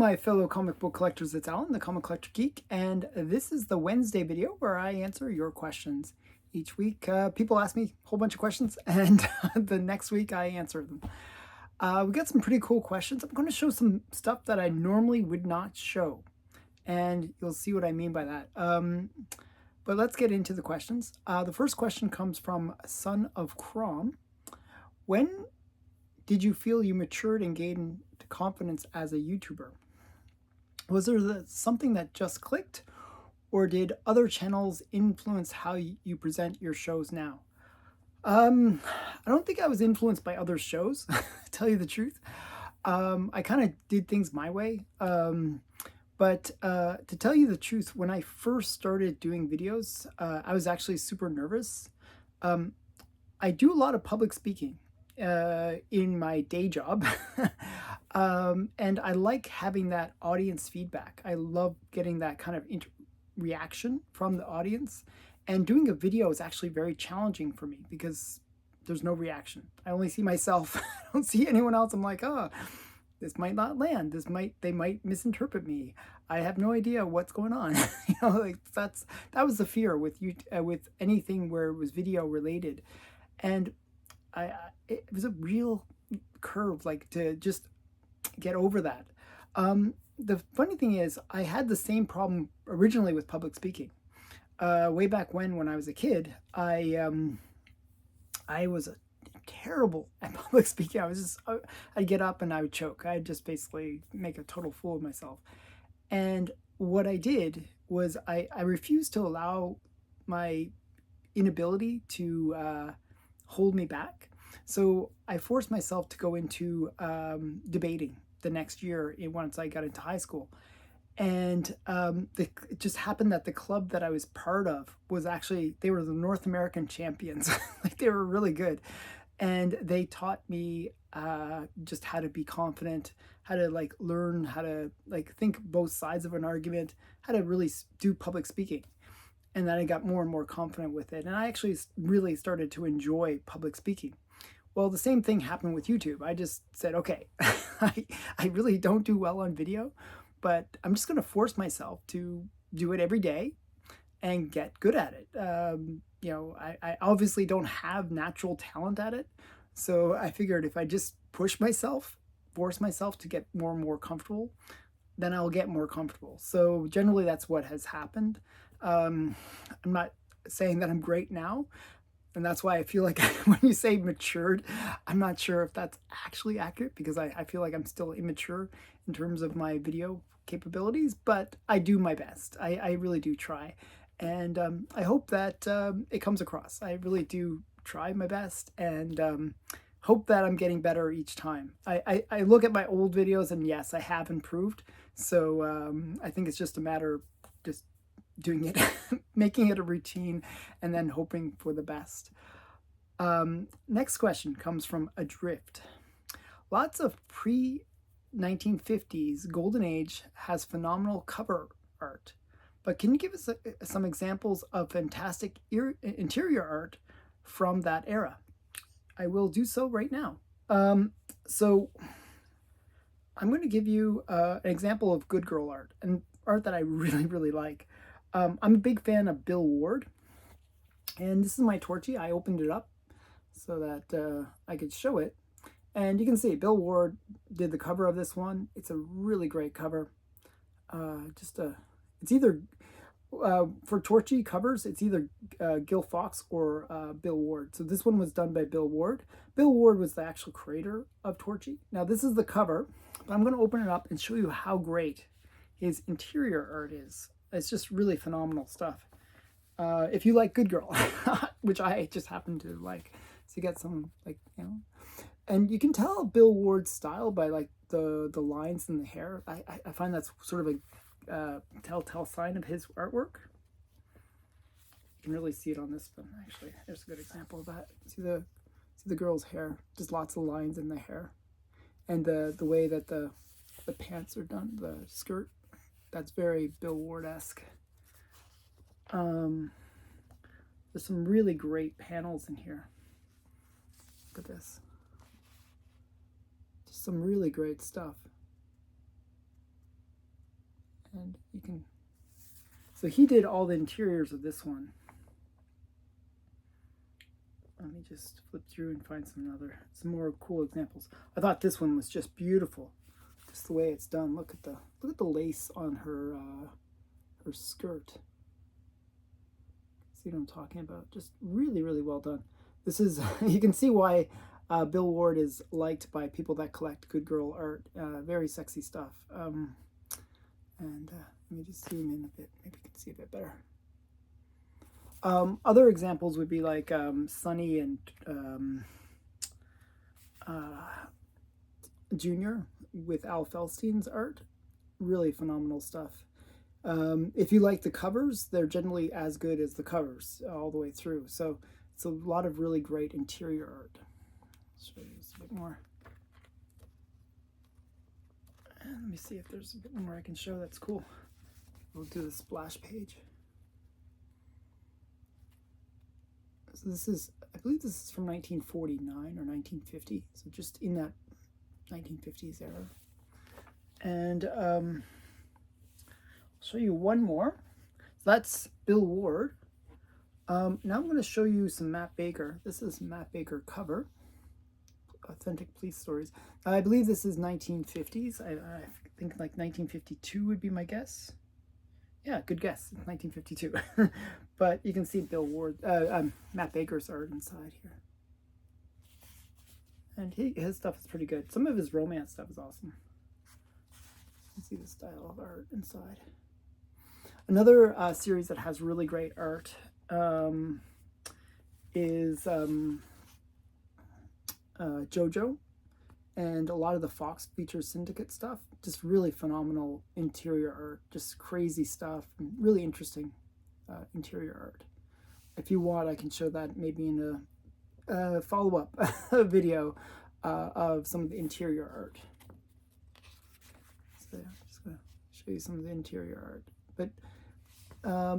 my fellow comic book collectors, it's Alan, the Comic Collector Geek, and this is the Wednesday video where I answer your questions. Each week, people ask me a whole bunch of questions, and the next week I answer them. We got some pretty cool questions. I'm going to show some stuff that I normally would not show, and you'll see what I mean by that. But let's get into the questions. The first question comes from Son of Crom. When did you feel you matured and gained confidence as a YouTuber? Was there something that just clicked, or did other channels influence how you present your shows now? I don't think I was influenced by other shows, to tell you the truth. I kind of did things my way. But to tell you the truth, when I first started doing videos, I was actually super nervous. I do a lot of public speaking in my day job. And I like having that audience feedback. I love getting that kind of reaction from the audience. And doing a video is actually very challenging for me because there's no reaction. I only see myself. I don't see anyone else. I'm like, oh, this might not land. They might misinterpret me. I have no idea what's going on. Like that was the fear with with anything where it was video related. And it was a real curve, like, to just get over that. The funny thing is, I had the same problem originally with public speaking. Way back when I was a kid, I was terrible at public speaking. I'd get up and I would choke. I'd just basically make a total fool of myself. And what I did was I refused to allow my inability to hold me back. So I forced myself to go into debating the next year once I got into high school. And it just happened that the club that I was part of was actually, they were the North American champions. Like, they were really good. And they taught me just how to be confident, how to learn how to think both sides of an argument, how to really do public speaking. And then I got more and more confident with it. And I actually really started to enjoy public speaking. Well, the same thing happened with YouTube. I just said, okay, I really don't do well on video, but I'm just going to force myself to do it every day and get good at it. I obviously don't have natural talent at it. So I figured if I just push myself, force myself to get more and more comfortable, then I'll get more comfortable. So generally that's what has happened. I'm not saying that I'm great now. And that's why I feel like when you say matured, I'm not sure if that's actually accurate, because I feel like I'm still immature in terms of my video capabilities, but I do my best. I really do try. And I hope that it comes across. I really do try my best, and hope that I'm getting better each time. I look at my old videos, and yes, I have improved. So I think it's just a matter of just doing it, making it a routine, and then hoping for the best. Next question comes from Adrift. Lots of pre-1950s golden age has phenomenal cover art, but can you give us some examples of fantastic interior art from that era? I will do so right now. So I'm going to give you an example of good girl art, and art that I really, really like. I'm a big fan of Bill Ward, and this is my Torchy. I opened it up so that I could show it, and you can see Bill Ward did the cover of this one. It's a really great cover. It's either for Torchy covers, it's either Gil Fox or Bill Ward. So this one was done by Bill Ward. Bill Ward was the actual creator of Torchy. Now this is the cover, but I'm going to open it up and show you how great his interior art is. It's just really phenomenal stuff. If you like Good Girl, which I just happen to like. So you get some, and you can tell Bill Ward's style by the lines in the hair. I find that's sort of a telltale sign of his artwork. You can really see it on this one, actually. There's a good example of that. See the girl's hair, just lots of lines in the hair. And the way that the pants are done, the skirt, that's very Bill Ward-esque. There's some really great panels in here. Look at this. Just some really great stuff. And you can, so he did all the interiors of this one. Let me just flip through and find some more cool examples. I thought this one was just beautiful, just the way it's done. Look at the lace on her skirt. See what I'm talking about? Just really, really well done. This is you can see why Bill Ward is liked by people that collect good girl art. Very sexy stuff. Let me just zoom in a bit. Maybe you can see a bit better. Other examples would be like Sunny and Junior with Al Feldstein's art. Really phenomenal stuff. If you like the covers, they're generally as good as the covers all the way through. So it's a lot of really great interior art. Let's show you this a bit more. And let me see if there's a bit more I can show that's cool. We'll do the splash page. So this is, I believe this is from 1949 or 1950. So just in that 1950s era. And I'll show you one more. So that's Bill Ward. Now I'm going to show you some Matt Baker. This is Matt Baker cover. Authentic Police Stories. I believe this is 1950s. I think like 1952 would be my guess. Yeah, good guess. 1952. But you can see Bill Ward, Matt Baker's art inside here. And his stuff is pretty good. Some of his romance stuff is awesome. You can see the style of art inside. Another series that has really great art is JoJo, and a lot of the Fox Features Syndicate stuff. Just really phenomenal interior art, just crazy stuff, and really interesting interior art. If you want, I can show that maybe in a follow-up video of some of the interior art. So I'm just going to show you some of the interior art. But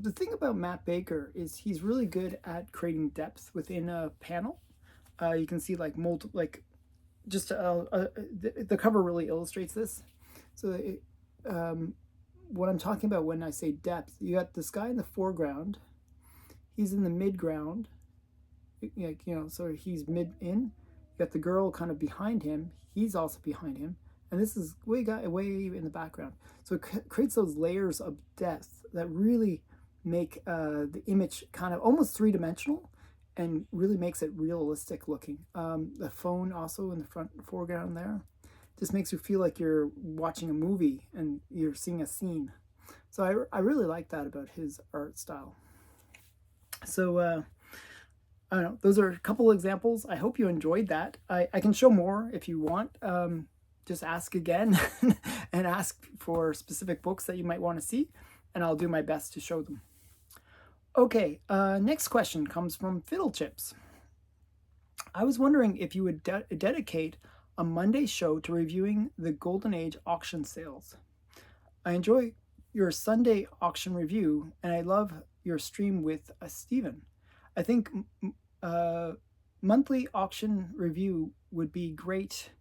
the thing about Matt Baker is he's really good at creating depth within a panel. You can see like just the cover really illustrates this. So what I'm talking about when I say depth, you got this guy in the foreground, he's in the midground, so he's in. You got the girl kind of behind him, he's also behind him, and this is way in the background. So it creates those layers of depth that really make the image kind of almost three-dimensional, and really makes it realistic looking. The phone also in the foreground there just makes you feel like you're watching a movie and you're seeing a scene. So I really like that about his art style. So I don't know, those are a couple examples. I hope you enjoyed that. I can show more if you want. Just ask again and ask for specific books that you might want to see, and I'll do my best to show them. Okay, next question comes from Fiddle Chips. I was wondering if you would dedicate a Monday show to reviewing the Golden Age auction sales. I enjoy your Sunday auction review, and I love your stream with Stephen. I think monthly auction review would be great.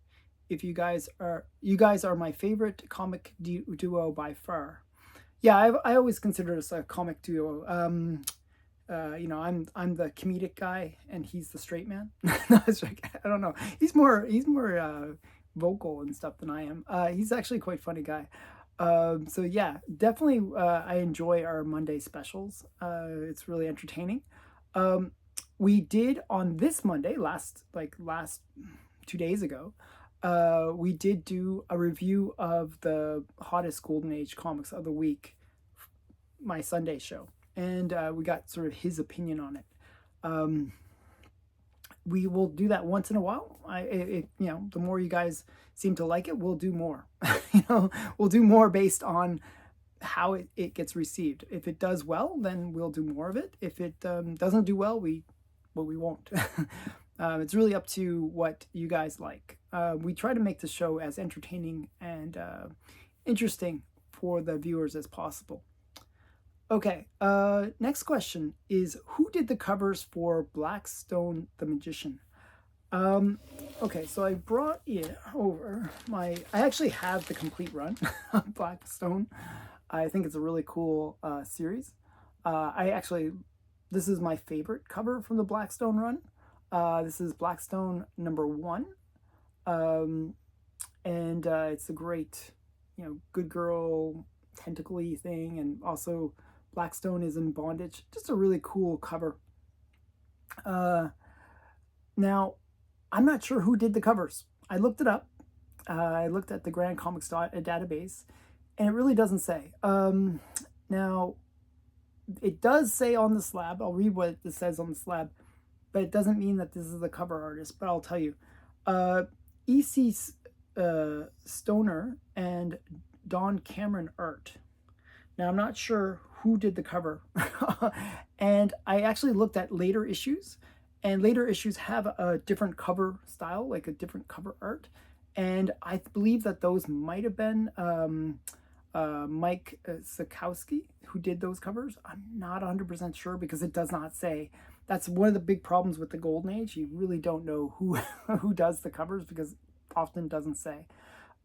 If you guys are my favorite comic duo by far. Yeah, I always consider us a comic duo. I'm the comedic guy and he's the straight man. I don't know. He's more vocal and stuff than I am. He's actually quite funny guy. So yeah, definitely I enjoy our Monday specials. It's really entertaining. We did on this Monday, last 2 days ago, we did do a review of the hottest Golden Age comics of the week, my Sunday show, and we got sort of his opinion on it. We will do that once in a while. The more you guys seem to like it, we'll do more. We'll do more based on how it gets received. If it does well, then we'll do more of it. If it doesn't do well, we won't. It's really up to what you guys like. We try to make the show as entertaining and interesting for the viewers as possible. Okay, next question is, who did the covers for BlackStone The Magician? Okay, so I brought it over I actually have the complete run of BlackStone. I think it's a really cool series. This is my favorite cover from the BlackStone run. This is BlackStone #1. Um, and it's a great, good girl tentacle-y thing, and also BlackStone is in bondage. Just a really cool cover. Now, I'm not sure who did the covers. I looked it up. I looked at the Grand Comics database, and it really doesn't say. Now, it does say on the slab. I'll read what it says on the slab, but it doesn't mean that this is the cover artist. But I'll tell you. E.C. Stoner and Don Cameron art. Now, I'm not sure who did the cover. And I actually looked at later issues, and later issues have a different cover style, like a different cover art. And I believe that those might have been Mike Sikowski who did those covers. I'm not 100% sure because it does not say. That's one of the big problems with the Golden Age. You really don't know who does the covers because it often doesn't say.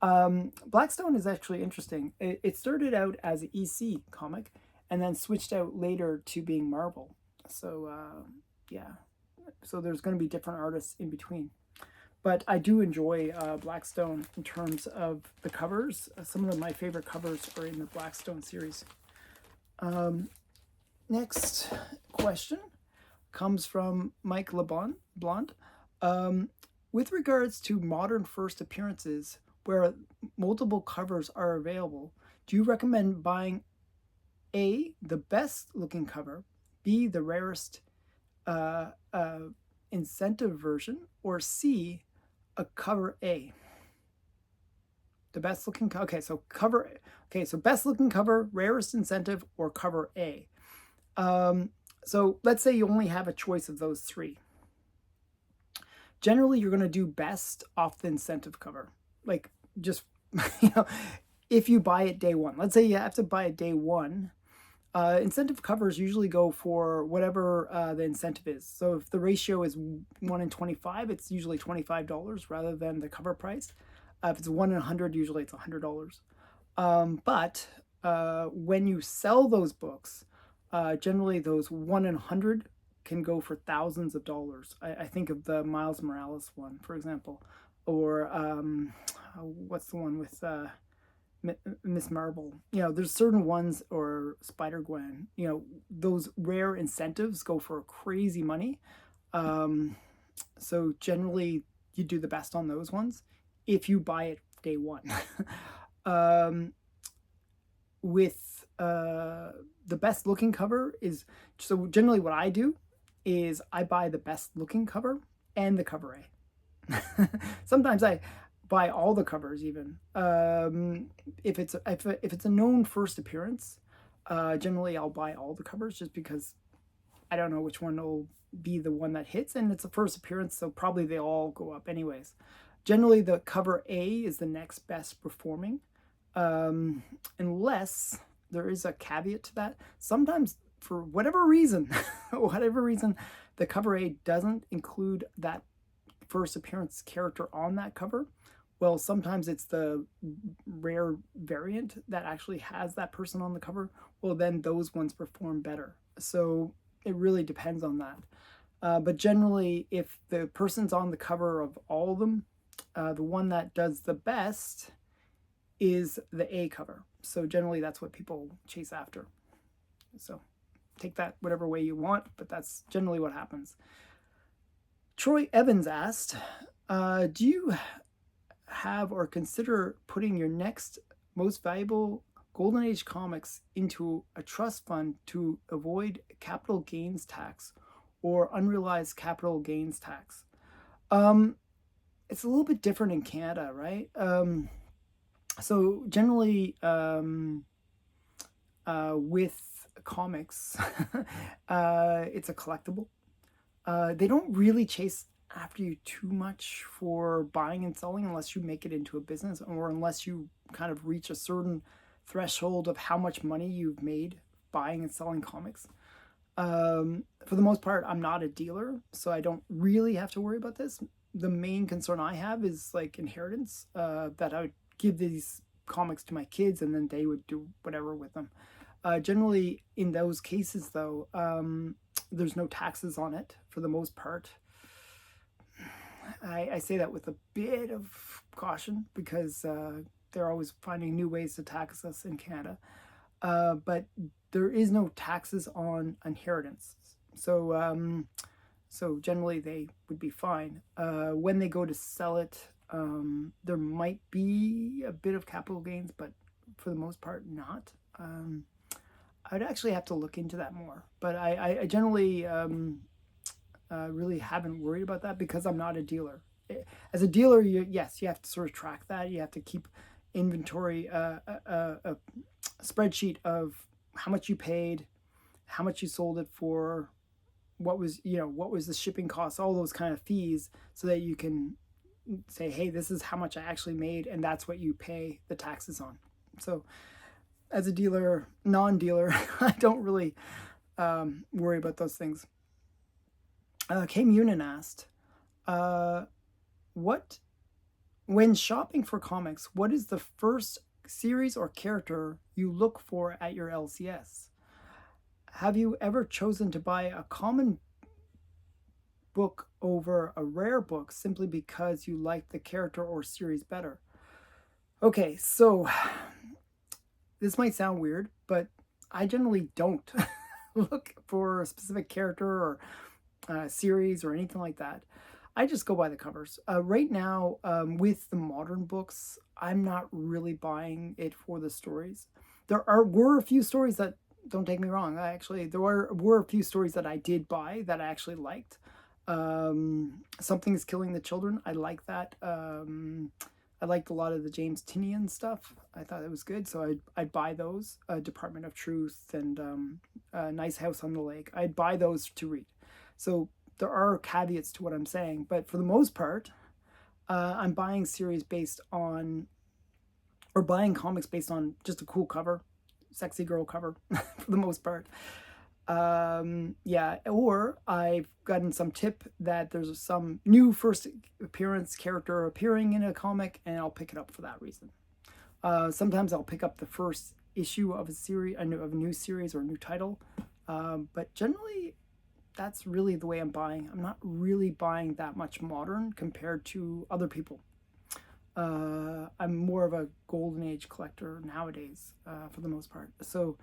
BlackStone is actually interesting. It started out as an EC comic and then switched out later to being Marvel. So yeah, so there's going to be different artists in between. But I do enjoy BlackStone in terms of the covers. Some of my favorite covers are in the BlackStone series. Next question comes from Mike LeBlond. With regards to modern first appearances where multiple covers are available, do you recommend buying A, the best looking cover, B, the rarest incentive version, or C, a cover A? The best looking so best looking cover, rarest incentive, or cover A. So let's say you only have a choice of those three. Generally, you're going to do best off the incentive cover. Like, just, if you buy it day one. Let's say you have to buy it day one. Incentive covers usually go for whatever the incentive is. So if the ratio is 1 in 25, it's usually $25 rather than the cover price. If it's 1 in 100, usually it's $100. But when you sell those books, generally those 1 in 100 can go for thousands of dollars. I think of the Miles Morales one, for example, or what's the one with Miss Marvel? There's certain ones, or Spider-Gwen. Those rare incentives go for crazy money. So generally, you do the best on those ones if you buy it day one. With the best looking cover is, so generally what I do is I buy the best looking cover and the cover A. Sometimes I buy all the covers even. If it's a known first appearance, generally I'll buy all the covers just because I don't know which one will be the one that hits, and it's a first appearance, so probably they all go up anyways. Generally the cover A is the next best performing, unless there is a caveat to that. Sometimes, for whatever reason, the cover A doesn't include that first appearance character on that cover. Well, sometimes it's the rare variant that actually has that person on the cover. Well, then those ones perform better. So it really depends on that. But generally, if the person's on the cover of all of them, the one that does the best is the A cover. So generally, that's what people chase after. So take that whatever way you want, but that's generally what happens. Troy Evans asked, do you have or consider putting your next most valuable Golden Age comics into a trust fund to avoid capital gains tax or unrealized capital gains tax? It's a little bit different in Canada, right? So generally, with comics, it's a collectible. They don't really chase after you too much for buying and selling unless you make it into a business, or unless you kind of reach a certain threshold of how much money you've made buying and selling comics. For the most part, I'm not a dealer, so I don't really have to worry about this. The main concern I have is like inheritance, that I would give these comics to my kids, and then they would do whatever with them. Generally, in those cases, though, there's no taxes on it for the most part. I say that with a bit of caution because they're always finding new ways to tax us in Canada. But there is no taxes on inheritance. So generally they would be fine. When they go to sell it, there might be a bit of capital gains, but for the most part, not. I'd actually have to look into that more. But I generally really haven't worried about that because I'm not a dealer. As a dealer, yes, you have to sort of track that. You have to keep inventory, a spreadsheet of how much you paid, how much you sold it for, what was the shipping costs, all those kind of fees, so that you can say, hey, this is how much I actually made, and that's what you pay the taxes on. So as a dealer, non-dealer, I don't really worry about those things. Kay Munin asked, when shopping for comics, what is the first series or character you look for at your LCS? Have you ever chosen to buy a common book over a rare book simply because you like the character or series better? Okay, so this might sound weird, but I generally don't look for a specific character or series or anything like that. I just go by the covers. Right now, with the modern books, I'm not really buying it for the stories. Were a few stories that, don't take me wrong, there were a few stories that I did buy that I actually liked. Something's Killing the Children, I like that. I liked a lot of the James Tynion stuff. I thought it was good, so I'd buy those. Department of Truth and Nice House on the Lake. I'd buy those to read. So there are caveats to what I'm saying, but for the most part, I'm buying buying comics based on just a cool cover, sexy girl cover, for the most part. Yeah, or I've gotten some tip that there's some new first appearance character appearing in a comic, and I'll pick it up for that reason. Sometimes I'll pick up the first issue of a series, of a new series or a new title, but generally that's really the way I'm buying. I'm not really buying that much modern compared to other people. I'm more of a golden age collector nowadays, for the most part. So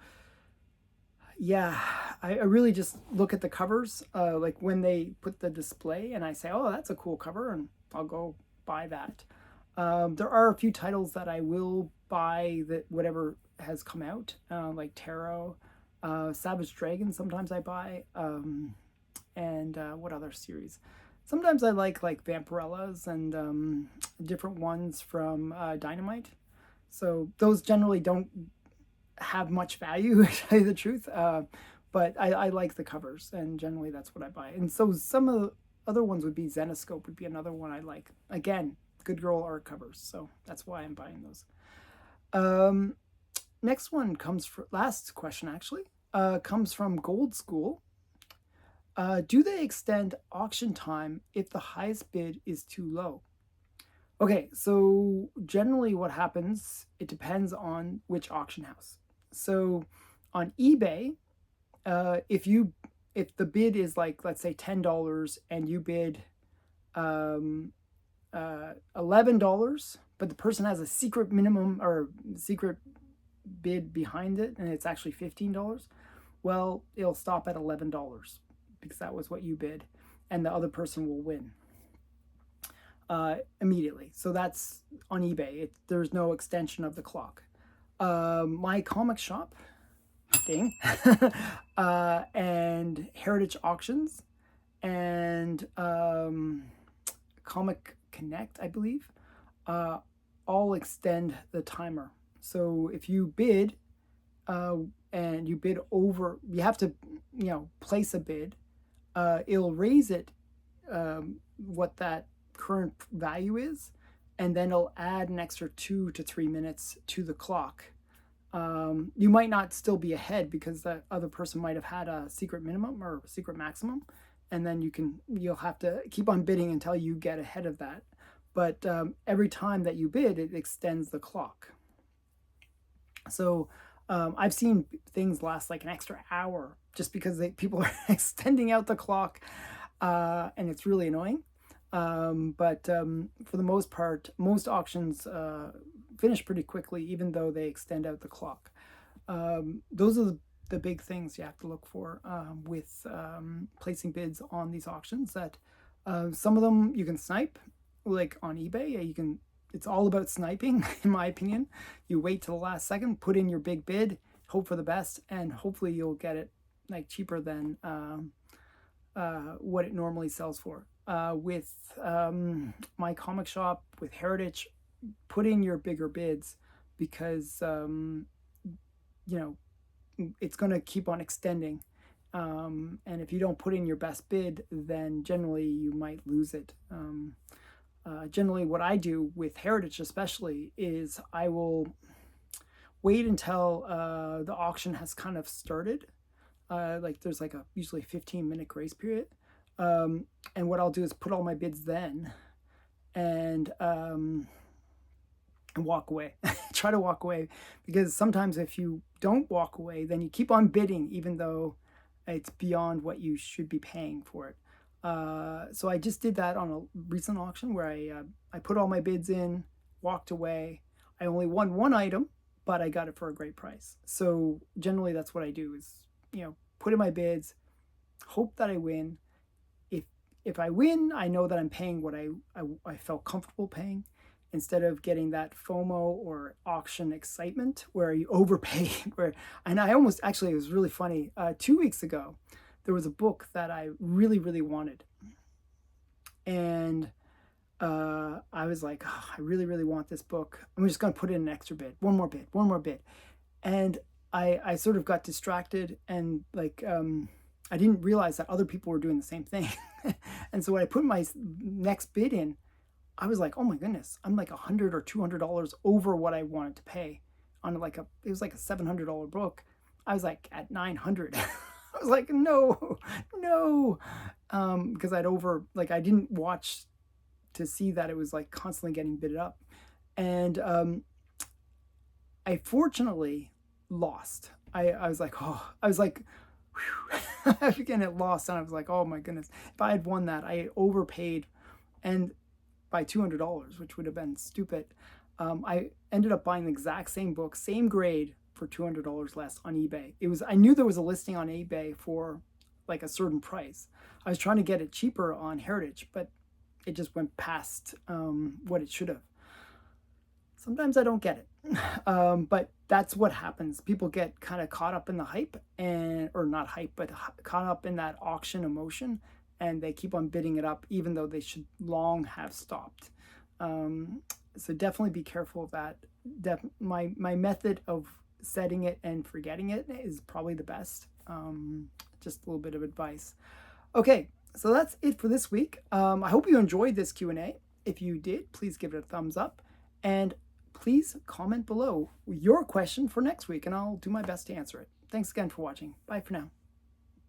yeah, I really just look at the covers, like when they put the display, and I say, oh, that's a cool cover, and I'll go buy that. There are a few titles that I will buy, that whatever has come out, like Tarot, Savage Dragon, sometimes I buy, and what other series? Sometimes I like Vampirellas and different ones from Dynamite. So those generally don't have much value, to tell you the truth, but I like the covers, and generally that's what I buy. And so some of the other ones would be Zenoscope would be another one I like. Again, good girl art covers, so that's why I'm buying those. Next one last question actually, comes from Gold School. Do they extend auction time if the highest bid is too low? Okay, so generally what happens, it depends on which auction house. So on eBay, if the bid is like, let's say $10 and you bid $11, but the person has a secret minimum or secret bid behind it and it's actually $15, well, it'll stop at $11 because that was what you bid, and the other person will win immediately. So that's on eBay. There's no extension of the clock. My comic shop, ding, and Heritage Auctions, and Comic Connect, I believe, all extend the timer. So if you bid, and you bid over, you have to, place a bid. It'll raise it, what that current value is, and then it'll add an extra 2 to 3 minutes to the clock. You might not still be ahead because the other person might have had a secret minimum or secret maximum, and then you'll have to keep on bidding until you get ahead of that. But every time that you bid, it extends the clock. So I've seen things last like an extra hour just because people are extending out the clock, and it's really annoying. But for the most part, most auctions finish pretty quickly, even though they extend out the clock. Those are the big things you have to look for with placing bids on these auctions. That some of them you can snipe, like on eBay. You can. It's all about sniping, in my opinion. You wait till the last second, put in your big bid, hope for the best, and hopefully you'll get it like cheaper than what it normally sells for. With my comic shop, with Heritage, put in your bigger bids because you know it's going to keep on extending. And if you don't put in your best bid, then generally you might lose it. Generally, what I do with Heritage, especially, is I will wait until the auction has kind of started. Like there's like a usually 15-minute grace period. And what I'll do is put all my bids then, and walk away. Try to walk away, because sometimes if you don't walk away, then you keep on bidding even though it's beyond what you should be paying for it. So I just did that on a recent auction where I put all my bids in, walked away. I only won one item, but I got it for a great price. So generally that's what I do is, put in my bids, hope that I win. If I win, I know that I'm paying what I felt comfortable paying, instead of getting that FOMO or auction excitement where you overpay. And I almost, actually, it was really funny. 2 weeks ago, there was a book that I really, really wanted. And I was like, oh, I really, really want this book. I'm just going to put in an extra bid, one more bid, one more bid. And I sort of got distracted, and like, I didn't realize that other people were doing the same thing. And so when I put my next bid in, I was like, oh my goodness, I'm like $100 or $200 over what I wanted to pay on it was like a $700 book. I was like at 900. I was like, no, no. Because I didn't watch to see that it was like constantly getting bid up. And I fortunately lost. I was like, again, it lost, and I was like, oh my goodness, if I had won that, I overpaid, and by $200, which would have been stupid. I ended up buying the exact same book, same grade, for $200 less on eBay. I knew there was a listing on eBay for like a certain price. I was trying to get it cheaper on Heritage, but it just went past what it should have. Sometimes I don't get it, but that's what happens. People get kind of caught up in the hype, or not hype, but caught up in that auction emotion, and they keep on bidding it up even though they should long have stopped. So definitely be careful of that. My method of setting it and forgetting it is probably the best. Just a little bit of advice. Okay, so that's it for this week. I hope you enjoyed this Q&A. If you did, please give it a thumbs up, and please comment below your question for next week, and I'll do my best to answer it. Thanks again for watching. Bye for now.